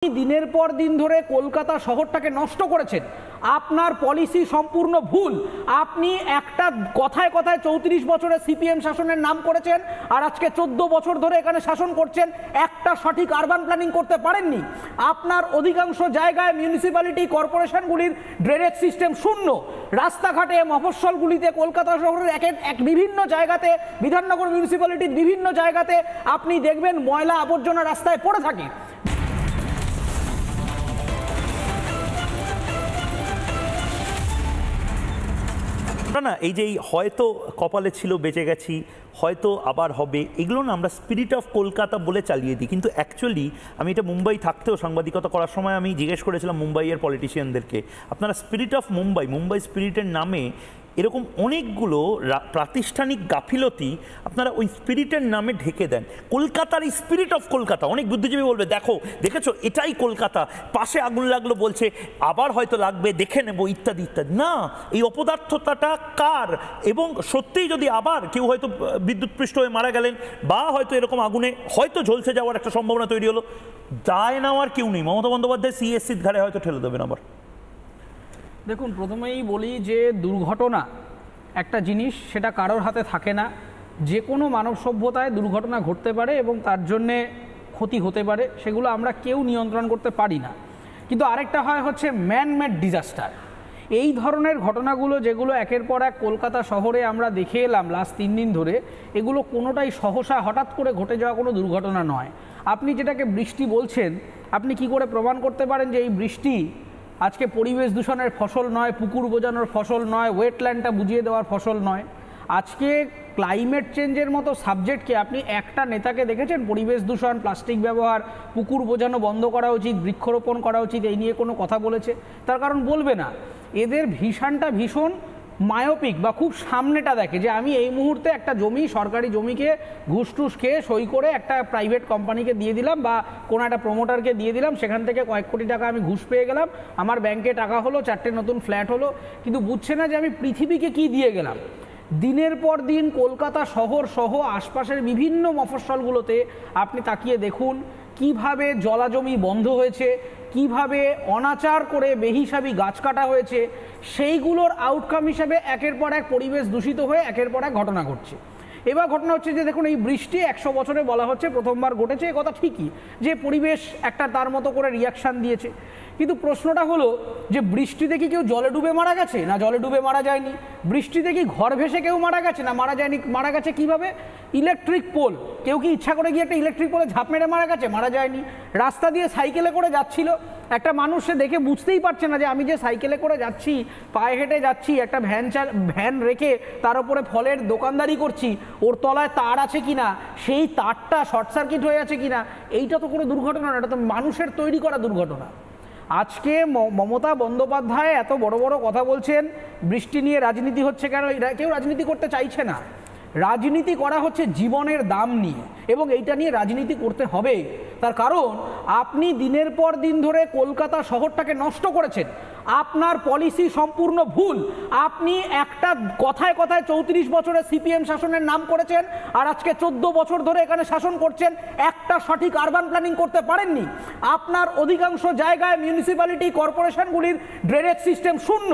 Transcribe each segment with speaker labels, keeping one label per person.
Speaker 1: দিনের পর দিন ধরে কলকাতা শহরটাকে নষ্ট করেছেন। আপনার পলিসি সম্পূর্ণ ভুল। আপনি একটা কথায় কথায় 34 বছরে সিপিএম শাসনের নাম করেছেন, আর আজকে 14 বছর ধরে এখানে শাসন করছেন, একটা সঠিক আরবান প্ল্যানিং করতে পারেননি। আপনার অধিকাংশ জায়গায় মিউনিসিপ্যালিটি কর্পোরেশনগুলির ড্রেনেজ সিস্টেম শূন্য। রাস্তাঘাটে মফস্বলগুলিতে কলকাতা শহরের এক বিভিন্ন জায়গাতে, বিধাননগর মিউনিসিপ্যালিটির বিভিন্ন জায়গাতে আপনি দেখবেন ময়লা আবর্জনা রাস্তায় পড়ে থাকে।
Speaker 2: না এই যে হয়তো কপালে ছিল বেঁচে গেছি, হয়তো আবার হবে, এগুলো না আমরা স্পিরিট অফ কলকাতা বলে চালিয়ে দিই। কিন্তু অ্যাকচুয়ালি আমি এটা মুম্বাই থাকতেও সাংবাদিকতা করার সময় আমি জিজ্ঞেস করেছিলাম মুম্বাইয়ের পলিটিশিয়ানদেরকে, আপনারা স্পিরিট অফ মুম্বাই স্পিরিটের নামে এরকম অনেকগুলো প্রাতিষ্ঠানিক গাফিলতি আপনারা ওই স্পিরিটের নামে ঢেকে দেন। কলকাতার এই স্পিরিট অফ কলকাতা, অনেক বুদ্ধিজীবী বলবে দেখেছো এটাই কলকাতা, পাশে আগুন লাগলো বলছে আবার হয়তো লাগবে, দেখে নেবো ইত্যাদি ইত্যাদি। না, এই অপদার্থতাটা কার? এবং সত্যিই যদি আবার কেউ হয়তো বিদ্যুৎপৃষ্ট হয়ে মারা গেলেন বা হয়তো এরকম আগুনে হয়তো ঝলসে যাওয়ার একটা সম্ভাবনা তৈরি হলো, দায় নেওয়ার কেউ নেই। মমতা বন্দ্যোপাধ্যায় সিএসসির ঘাড়ে হয়তো ঠেলে দেবেন আবার।
Speaker 1: দেখুন, প্রথমেই বলি যে দুর্ঘটনা একটা জিনিস, সেটা কারোর হাতে থাকে না। যে কোনো মানব সভ্যতায় দুর্ঘটনা ঘটতে পারে এবং তার জন্যে ক্ষতি হতে পারে, সেগুলো আমরা কেউ নিয়ন্ত্রণ করতে পারি না। কিন্তু আরেকটা হচ্ছে ম্যানমেড ডিজাস্টার। এই ধরনের ঘটনাগুলো যেগুলো একের পর এক কলকাতা শহরে আমরা দেখে এলাম লাস্ট 3 দিন ধরে, এগুলো কোনোটাই সহসা হঠাৎ করে ঘটে যাওয়া কোনো দুর্ঘটনা নয়। আপনি যেটাকে বৃষ্টি বলছেন, আপনি কি করে প্রমাণ করতে পারেন যে এই বৃষ্টি আজকে পরিবেশ দূষণের ফসল নয়, পুকুর বোজানোর ফসল নয়, ওয়েটল্যান্ডটা বুঝিয়ে দেওয়ার ফসল নয়? আজকে ক্লাইমেট চেঞ্জের মতো সাবজেক্টকে আপনি একটা নেতাকে দেখেছেন পরিবেশ দূষণ, প্লাস্টিক ব্যবহার, পুকুর বোজানো বন্ধ করা উচিত, বৃক্ষরোপণ করা উচিত, এই নিয়ে কোনো কথা বলেছে? তার কারণ বলবে না। এদের ভিশনটা ভীষণ মায়োপিক বা খুব সামনেটা দেখে, যে আমি এই মুহূর্তে একটা জমি, সরকারি জমিকে ঘুষ টুস খেয়ে সই করে একটা প্রাইভেট কোম্পানিকে দিয়ে দিলাম বা কোনো একটা প্রমোটারকে দিয়ে দিলাম, সেখান থেকে কয়েক কোটি টাকা আমি ঘুষ পেয়ে গেলাম, আমার ব্যাংকে টাকা হলো, 4টে নতুন ফ্ল্যাট হলো, কিন্তু বুঝছে না যে আমি পৃথিবীকে কি দিয়ে গেলাম। দিনের পর দিন কলকাতা শহর সহ আশপাশের বিভিন্ন মফস্বলগুলোতে আপনি তাকিয়ে দেখুন কিভাবে জলাজমি বন্ধ হয়েছে, কিভাবে অনাচার করে বেহিসাবি গাছ কাটা হয়েছে। সেইগুলোর আউটকাম হিসেবে একের পর এক পরিবেশ দূষিত হয়ে একের পর এক ঘটনা ঘটছে। এবার ঘটনা হচ্ছে যে দেখুন, এই বৃষ্টি 100 বছরে বলা হচ্ছে প্রথমবার ঘটেছে, এ কথা ঠিকই যে পরিবেশ একটা তার মতো করে রিয়াকশান দিয়েছে। কিন্তু প্রশ্নটা হলো যে বৃষ্টিতে কি কেউ জলে ডুবে মারা গেছে? না, জলে ডুবে মারা যায়নি। বৃষ্টিতে কি ঘর ভেসে কেউ মারা গেছে? না, মারা যায়নি। মারা গেছে কিভাবে? Electric pole. কেউ কি ইচ্ছা করে গিয়ে একটা ইলেকট্রিক পোলে ঝাঁপ মেরে মারা গেছে? মারা যায়নি। রাস্তা দিয়ে সাইকেলে করে যাচ্ছিল একটা মানুষ, সে দেখে বুঝতেই পারছে না যে আমি যে সাইকেলে করে যাচ্ছি, পায়ে হেঁটে যাচ্ছি, একটা ভ্যান রেখে তার উপরে ফলের দোকানদারি করছি, ওর তলায় তার আছে কিনা, সেই তারটা শর্ট সার্কিট হয়ে আছে কিনা, এইটা তো কোনো দুর্ঘটনা না, এটা তো মানুষের তৈরি করা দুর্ঘটনা। আজকে মমতা বন্দ্যোপাধ্যায় এত বড় বড় কথা বলছেন, বৃষ্টি নিয়ে রাজনীতি হচ্ছে কেন? কেউ রাজনীতি করতে চাইছে না। রাজনীতি করা হচ্ছে জীবনের দাম নিয়ে, এবং এইটা নিয়ে রাজনীতি করতে হবে। তার কারণ আপনি দিনের পর দিন ধরে কলকাতা শহরটাকে নষ্ট করেছেন। আপনার পলিসি সম্পূর্ণ ভুল। আপনি একটা কথায় কথায় 34 বছরে সিপিএম শাসনের নাম করেছেন, আর আজকে 14 বছর ধরে এখানে শাসন করছেন, একটা সঠিক আরবান প্ল্যানিং করতে পারেননি। আপনার অধিকাংশ জায়গায় মিউনিসিপ্যালিটি কর্পোরেশনগুলির ড্রেনেজ সিস্টেম শূন্য।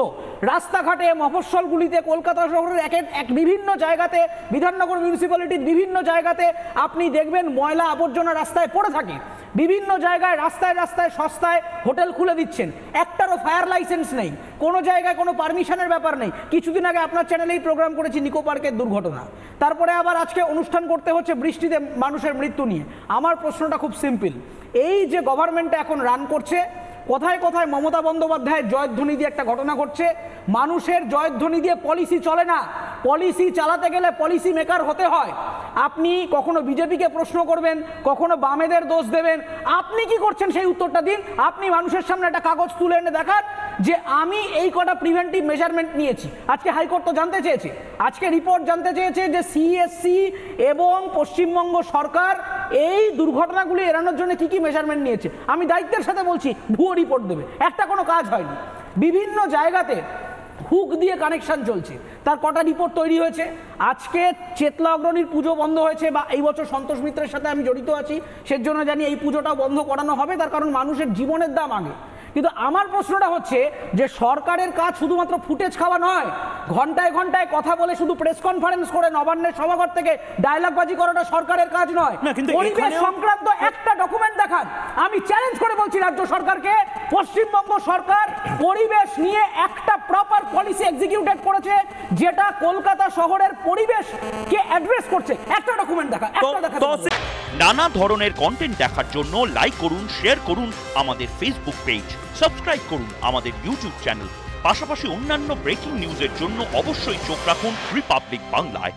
Speaker 1: রাস্তাঘাটে মফস্বলগুলিতে কলকাতা শহরের এক বিভিন্ন জায়গাতে, বিধাননগর মিউনিসিপ্যালিটির বিভিন্ন জায়গাতে আপনি দেখবেন ময়লা আবর্জনা রাস্তায় পড়ে থাকে। বিভিন্ন জায়গায় রাস্তায় রাস্তায় সস্তায় হোটেল খুলে দিচ্ছেন, একটারও ফায়ার লাইসেন্স নেই, কোনো জায়গায় কোনো পারমিশনের ব্যাপার নেই। কিছুদিন আগে আপনার চ্যানেলেই প্রোগ্রাম করেছি নিকো পার্কের দুর্ঘটনা, তারপরে আবার আজকে অনুষ্ঠান করতে হচ্ছে বৃষ্টিতে মানুষের মৃত্যু নিয়ে। আমার প্রশ্নটা খুব সিম্পল, এই যে গভর্নমেন্টটা এখন রান করছে, কোথায় কোথায় মমতা বন্দ্যোপাধ্যায়ের জয়ধ্বনি দিয়ে একটা ঘটনা ঘটছে। মানুষের জয়ধ্বনি দিয়ে পলিসি চলে না। পলিসি চালাতে গেলে পলিসি মেকার হতে হয়। আপনি কখনো বিজেপিকে প্রশ্ন করবেন, কখনো বামেদের দোষ দেবেন। আপনি কি করছেন সেই উত্তরটা দিন। আপনি মানুষের সামনে একটা কাগজ তুলে এনে দেখান যে আমি এই কটা প্রিভেন্টিভ মেজারমেন্ট নিয়েছি। আজকে হাইকোর্ট তো জানতে চেয়েছে, আজকে রিপোর্ট জানতে চেয়েছে যে সিএসসি এবং পশ্চিমবঙ্গ সরকার এই দুর্ঘটনাগুলি এড়ানোর জন্য কি কি মেজারমেন্ট নিয়েছে। আমি দায়িত্বের সাথে বলছি, ভুয়ো রিপোর্ট দেবে, একটা কোনো কাজ হয়নি। বিভিন্ন জায়গাতে হুক দিয়ে কানেকশন চলছে। তার কটা রিপোর্ট তৈরি হয়েছে। আজকে চেতলা অগ্রণীর পুজো বন্ধ হয়েছে, বা এই বছর সন্তোষ মিত্রের সাথে আমি জড়িত আছি, সেজন্য জানি এই পুজোটাও বন্ধ করানো হবে, তার কারণ মানুষের জীবনের দাম আগে। কিন্তু আমার প্রশ্নটা হচ্ছে যে সরকারের কাজ শুধুমাত্র ফুটেজ খাওয়া নয়, ঘন্টায় ঘন্টায় কথা বলে শুধু প্রেস কনফারেন্স করে নবান্নের সভাঘর থেকে ডায়লগবাজি করাটা সরকারের কাজ নয়। পরিবেশ সংক্রান্ত একটা ডকুমেন্ট দেখান। আমি চ্যালেঞ্জ করে বলছি রাজ্য সরকারকে, পশ্চিমবঙ্গ সরকার পরিবেশ নিয়ে একটা প্রপার পলিসি এক্সিকিউটেড করেছে যেটা কলকাতা শহরের পরিবেশকে অ্যাড্রেস করছে। একটা ডকুমেন্ট দেখা, একটা দেখা।
Speaker 3: নানা ধরনের কন্টেন্ট দেখার জন্য লাইক করুন, শেয়ার করুন আমাদের ফেসবুক পেজ, সাবস্ক্রাইব করুন আমাদের ইউটিউব চ্যানেল। পাশাপাশি অন্যান্য ব্রেকিং নিউজের জন্য অবশ্যই চোখ রাখুন রিপাবলিক বাংলায়।